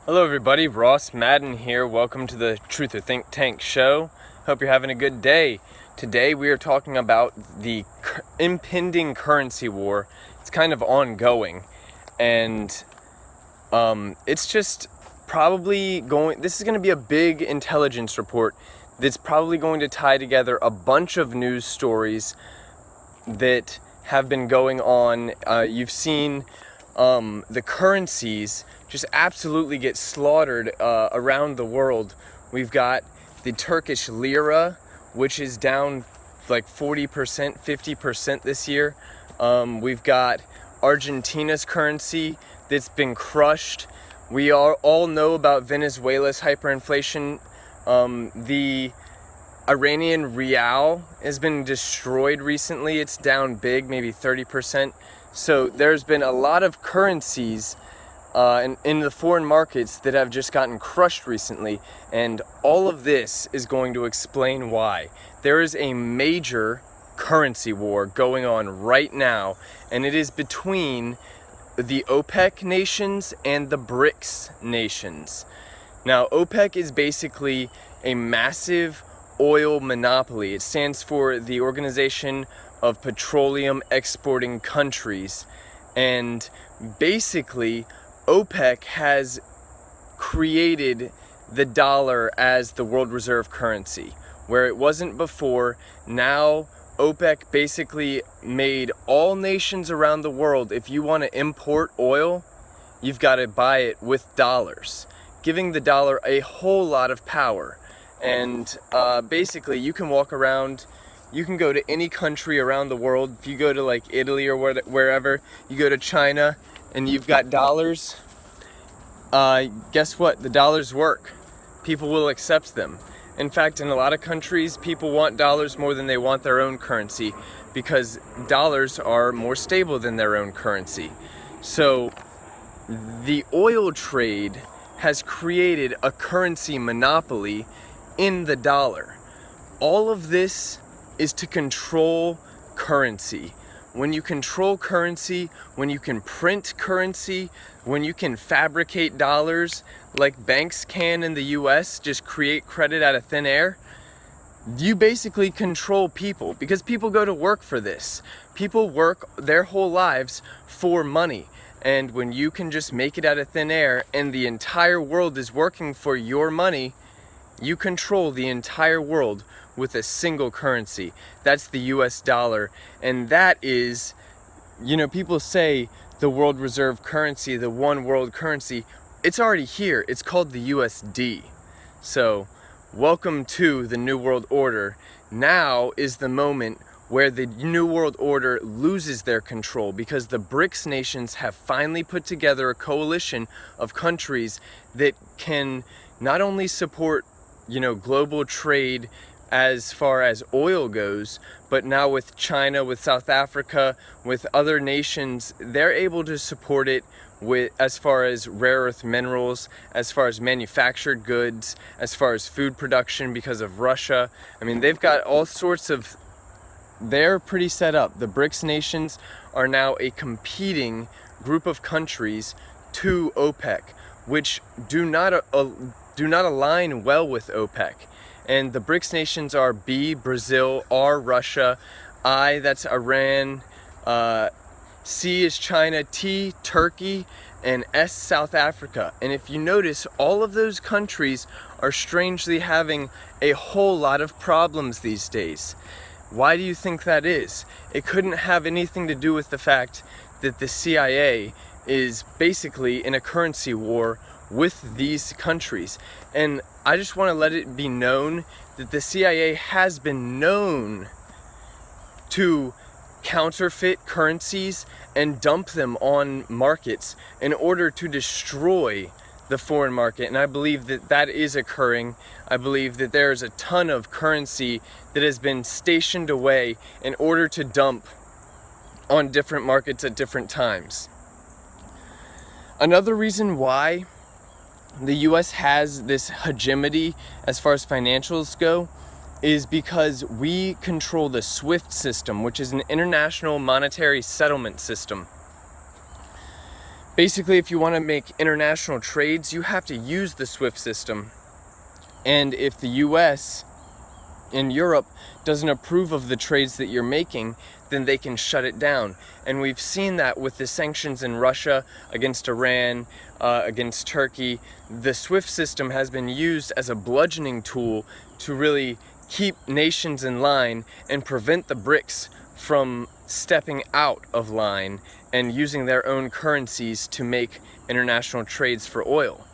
Hello everybody, Ross Madden here. Welcome to the Truth or Think Tank show. Hope you're having a good day. Today we are talking about the impending currency war. It's kind of ongoing, and it's just probably this is going to be a big intelligence report that's probably going to tie together a bunch of news stories that have been going on. You've seen the currencies just absolutely get slaughtered around the world. We've got the Turkish lira, which is down like 40%, 50% this year. We've got Argentina's currency that's been crushed. We all know about Venezuela's hyperinflation. The Iranian rial has been destroyed recently. It's down big, maybe 30%. So there's been a lot of currencies in the foreign markets that have just gotten crushed recently, and all of this is going to explain why. There is a major currency war going on right now, and it is between the OPEC nations and the BRICS nations. Now, OPEC is basically a massive oil monopoly. It stands for the Organization of Petroleum Exporting Countries, and basically OPEC has created the dollar as the world reserve currency, where it wasn't before. Now OPEC basically made all nations around the world, if you want to import oil, you've got to buy it with dollars, giving the dollar a whole lot of power. And basically you can walk around, you can go to any country around the world. If you go to like Italy or wherever, you go to China and you've got dollars, guess what? The dollars work. People will accept them. In fact, in a lot of countries, people want dollars more than they want their own currency, because dollars are more stable than their own currency. So the oil trade has created a currency monopoly in the dollar. All of this is to control currency. When you control currency, when you can print currency, when you can fabricate dollars like banks can in the US, just create credit out of thin air, you basically control people, because people go to work for this. People work their whole lives for money. And when you can just make it out of thin air and the entire world is working for your money, you control the entire world with a single currency. That's the US dollar. And that is, people say the world reserve currency, the one world currency, it's already here. It's called the USD. So, welcome to the New World Order. Now is the moment where the New World Order loses their control, because the BRICS nations have finally put together a coalition of countries that can not only support, global trade as far as oil goes, but now with China, with South Africa, with other nations, they're able to support it with as far as rare earth minerals, as far as manufactured goods, as far as food production because of Russia. I mean, they've got all sorts of, they're pretty set up. The BRICS nations are now a competing group of countries to OPEC, which do not align well with OPEC. And the BRICS nations are B, Brazil, R, Russia, I, that's Iran, C is China, T, Turkey, and S, South Africa. And if you notice, all of those countries are strangely having a whole lot of problems these days. Why do you think that is? It couldn't have anything to do with the fact that the CIA is basically in a currency war with these countries. And I just want to let it be known that the CIA has been known to counterfeit currencies and dump them on markets in order to destroy the foreign market. And I believe that that is occurring. I believe that there's a ton of currency that has been stationed away in order to dump on different markets at different times. Another reason why the US has this hegemony as far as financials go is because we control the SWIFT system, which is an international monetary settlement system. Basically, if you want to make international trades, you have to use the SWIFT system. And if the US and Europe doesn't approve of the trades that you're making, then they can shut it down. And we've seen that with the sanctions in Russia against Iran, against Turkey. The SWIFT system has been used as a bludgeoning tool to really keep nations in line and prevent the BRICS from stepping out of line and using their own currencies to make international trades for oil.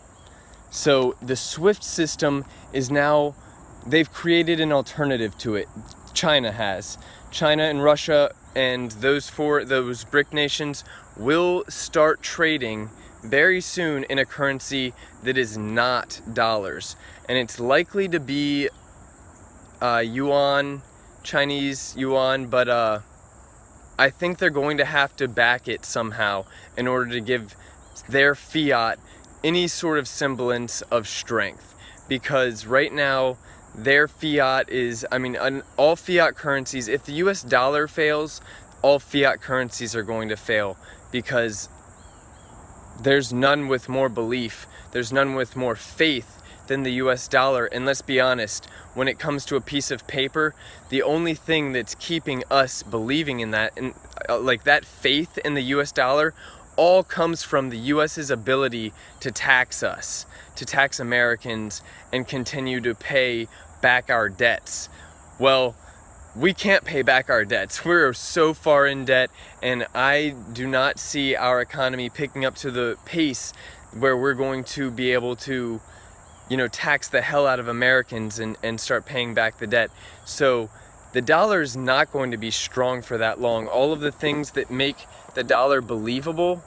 So the SWIFT system is now, they've created an alternative to it. China has. China and Russia and those BRIC nations will start trading very soon in a currency that is not dollars. And it's likely to be yuan, Chinese yuan, but I think they're going to have to back it somehow in order to give their fiat any sort of semblance of strength. Because right now, their fiat is, all fiat currencies, if the US dollar fails, all fiat currencies are going to fail, because there's none with more belief, there's none with more faith than the US dollar. And let's be honest, when it comes to a piece of paper, the only thing that's keeping us believing in that, and like that faith in the US dollar, all comes from the US's ability to tax us, to tax Americans, and continue to pay back our debts. Well, we can't pay back our debts. We're so far in debt, and I do not see our economy picking up to the pace where we're going to be able to, tax the hell out of Americans and start paying back the debt. So the dollar is not going to be strong for that long. All of the things that make the dollar believable,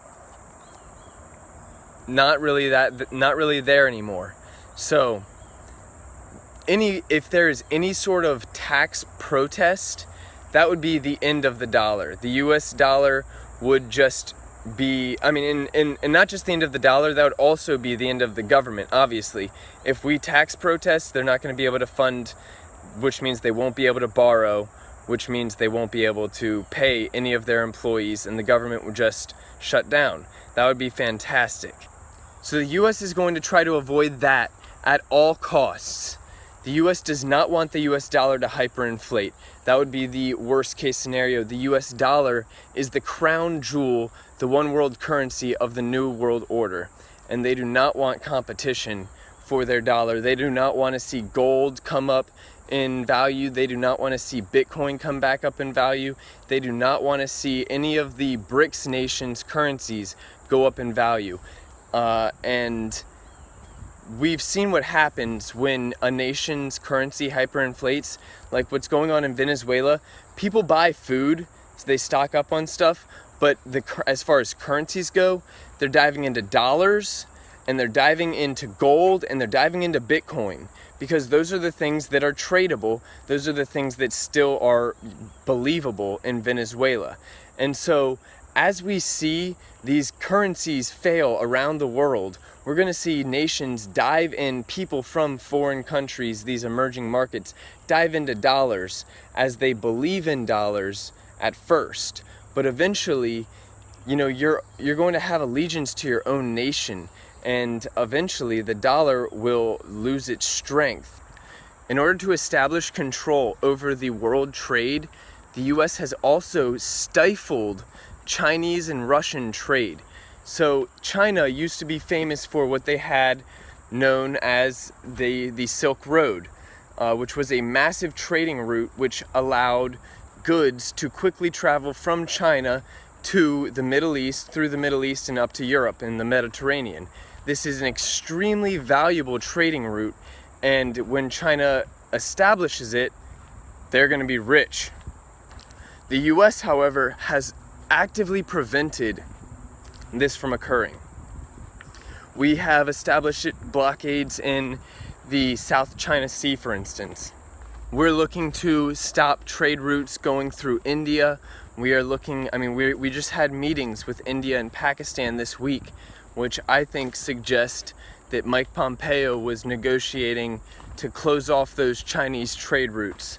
not really there anymore. So if there is any sort of tax protest, that would be the end of the dollar. The US dollar would just be, and not just the end of the dollar, that would also be the end of the government, obviously. If we tax protest, they're not going to be able to fund, which means they won't be able to borrow, which means they won't be able to pay any of their employees, and the government would just shut down. That would be fantastic. So the US is going to try to avoid that at all costs. The US does not want the US dollar to hyperinflate. That would be the worst case scenario. The US dollar is the crown jewel, the one world currency of the new world order. And they do not want competition for their dollar. They do not want to see gold come up in value. They do not want to see Bitcoin come back up in value. They do not want to see any of the BRICS nations' currencies go up in value. And we've seen what happens when a nation's currency hyperinflates, like what's going on in Venezuela. People buy food, so they stock up on stuff, but as far as currencies go, they're diving into dollars, and they're diving into gold, and they're diving into Bitcoin, because those are the things that are tradable. Those are the things that still are believable in Venezuela. And so as we see these currencies fail around the world, we're going to see nations dive in, people from foreign countries, these emerging markets, dive into dollars as they believe in dollars at first. But eventually, you're going to have allegiance to your own nation, and eventually the dollar will lose its strength. In order to establish control over the world trade, the US has also stifled Chinese and Russian trade. So China used to be famous for what they had known as the Silk Road, which was a massive trading route which allowed goods to quickly travel from China to the Middle East, through the Middle East and up to Europe and the Mediterranean. This is an extremely valuable trading route, and when China establishes it, they're going to be rich. The US, however, has actively prevented this from occurring. We have established blockades in the South China Sea, for instance. We're looking to stop trade routes going through India. We are looking, we just had meetings with India and Pakistan this week, which I think suggest that Mike Pompeo was negotiating to close off those Chinese trade routes.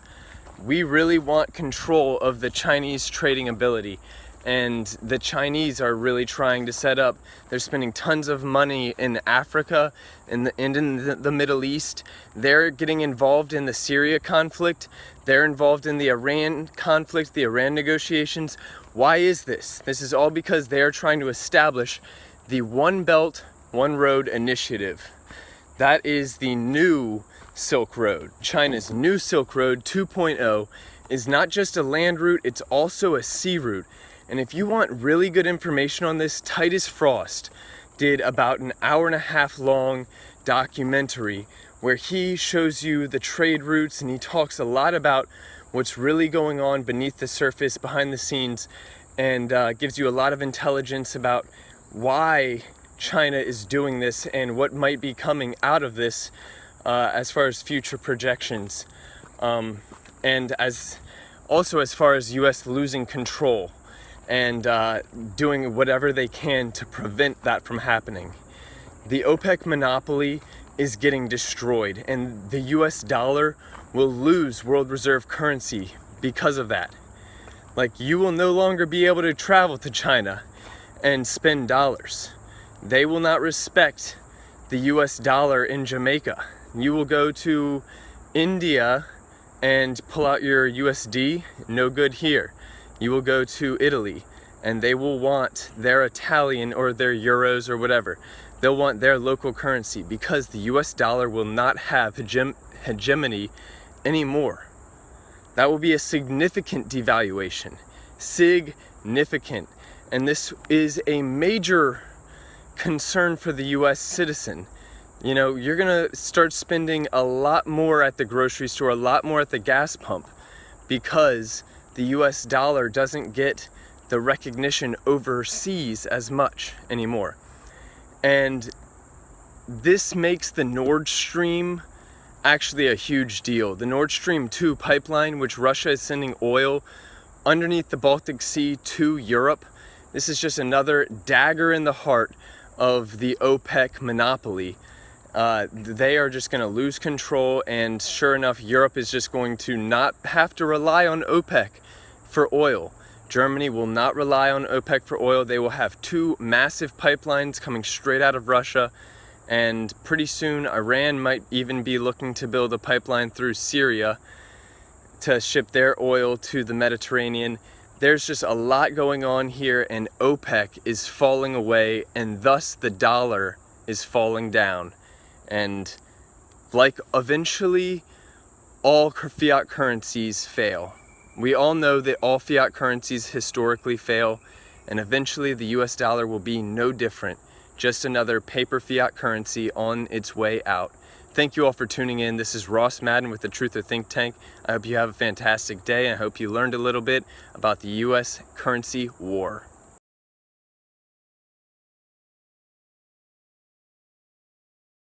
We really want control of the Chinese trading ability. And the Chinese are really trying to set up, they're spending tons of money in Africa and in the Middle East. They're getting involved in the Syria conflict. They're involved in the Iran conflict, the Iran negotiations. Why is this? This is all because they're trying to establish the One Belt, One Road initiative. That is the new Silk Road. China's new Silk Road 2.0 is not just a land route, it's also a sea route. And if you want really good information on this, Titus Frost did about an 1.5 hour long documentary where he shows you the trade routes, and he talks a lot about what's really going on beneath the surface, behind the scenes, and gives you a lot of intelligence about why China is doing this and what might be coming out of this as far as future projections, and as far as US losing control and doing whatever they can to prevent that from happening. The OPEC monopoly is getting destroyed, and the US dollar will lose world reserve currency because of that. Like, you will no longer be able to travel to China and spend dollars. They will not respect the US dollar in Jamaica. You will go to India and pull out your USD, no good here. You will go to Italy and they will want their Italian or their euros or whatever. They'll want their local currency because the US dollar will not have hegemony anymore. That will be a significant devaluation. Significant. And this is a major concern for the US citizen. You know, you're gonna start spending a lot more at the grocery store, a lot more at the gas pump, because the US dollar doesn't get the recognition overseas as much anymore. And this makes the Nord Stream actually a huge deal. The Nord Stream 2 pipeline, which Russia is sending oil underneath the Baltic Sea to Europe, this is just another dagger in the heart of the OPEC monopoly. They are just going to lose control, and sure enough, Europe is just going to not have to rely on OPEC for oil. Germany will not rely on OPEC for oil. They will have 2 massive pipelines coming straight out of Russia, and pretty soon Iran might even be looking to build a pipeline through Syria to ship their oil to the Mediterranean. There's just a lot going on here, and OPEC is falling away, and thus the dollar is falling down. And like, eventually all fiat currencies fail. We all know that all fiat currencies historically fail, and eventually the US dollar will be no different. Just another paper fiat currency on its way out. Thank you all for tuning in. This is Ross Madden with the Truther Think Tank. I hope you have a fantastic day, and I hope you learned a little bit about the US currency war.